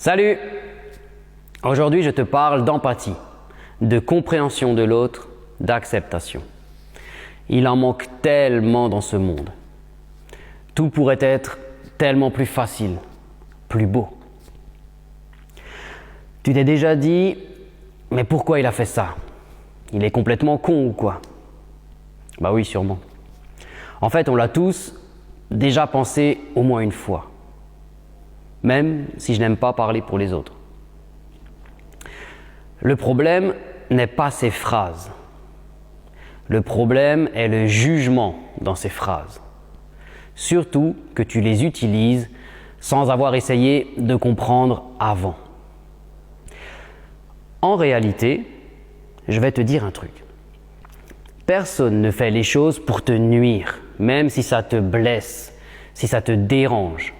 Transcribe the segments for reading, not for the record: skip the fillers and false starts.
Salut! Aujourd'hui, je te parle d'empathie, de compréhension de l'autre, d'acceptation. Il en manque tellement dans ce monde. Tout pourrait être tellement plus facile, plus beau. Tu t'es déjà dit, mais pourquoi il a fait ça? Il est complètement con ou quoi? Bah oui, sûrement. En fait, on l'a tous déjà pensé au moins une fois. Même si je n'aime pas parler pour les autres. Le problème n'est pas ces phrases. Le problème est le jugement dans ces phrases. Surtout que tu les utilises sans avoir essayé de comprendre avant. En réalité, je vais te dire un truc. Personne ne fait les choses pour te nuire, même si ça te blesse, si ça te dérange,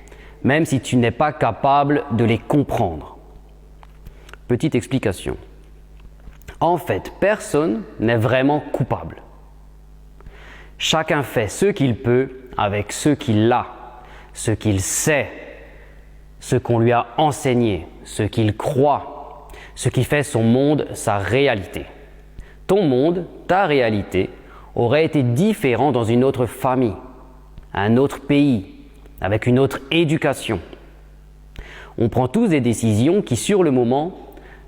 même si tu n'es pas capable de les comprendre. Petite explication. En fait, personne n'est vraiment coupable. Chacun fait ce qu'il peut avec ce qu'il a, ce qu'il sait, ce qu'on lui a enseigné, ce qu'il croit, ce qui fait son monde, sa réalité. Ton monde, ta réalité, aurait été différent dans une autre famille, un autre pays, avec une autre éducation. On prend tous des décisions qui, sur le moment,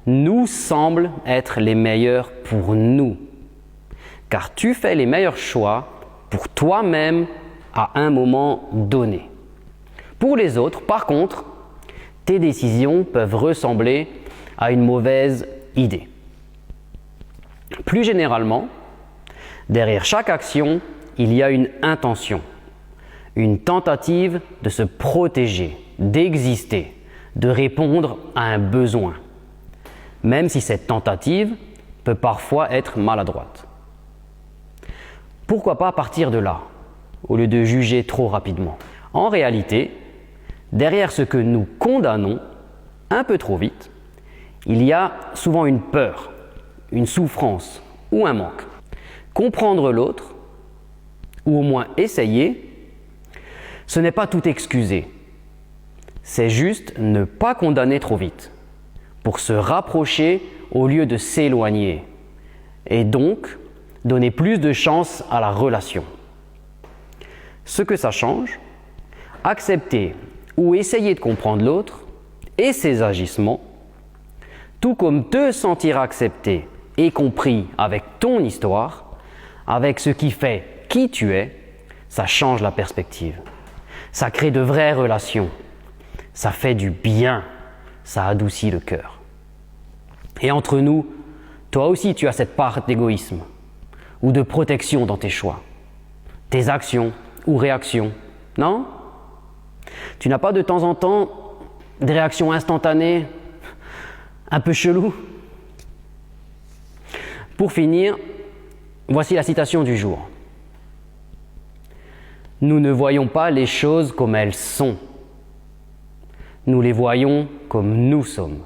nous semblent être les meilleures pour nous. Car tu fais les meilleurs choix pour toi-même à un moment donné. Pour les autres, par contre, tes décisions peuvent ressembler à une mauvaise idée. Plus généralement, derrière chaque action, il y a une intention, une tentative de se protéger, d'exister, de répondre à un besoin, même si cette tentative peut parfois être maladroite. Pourquoi pas partir de là, au lieu de juger trop rapidement? En réalité, derrière ce que nous condamnons un peu trop vite, il y a souvent une peur, une souffrance ou un manque. Comprendre l'autre, ou au moins essayer, ce n'est pas tout excuser. C'est juste ne pas condamner trop vite, pour se rapprocher au lieu de s'éloigner, et donc donner plus de chance à la relation. Ce que ça change, accepter ou essayer de comprendre l'autre et ses agissements, tout comme te sentir accepté et compris avec ton histoire, avec ce qui fait qui tu es, ça change la perspective. Ça crée de vraies relations. Ça fait du bien. Ça adoucit le cœur. Et entre nous, toi aussi tu as cette part d'égoïsme ou de protection dans tes choix, tes actions ou réactions, non? Tu n'as pas de temps en temps des réactions instantanées, un peu cheloues? Pour finir, voici la citation du jour. Nous ne voyons pas les choses comme elles sont. Nous les voyons comme nous sommes.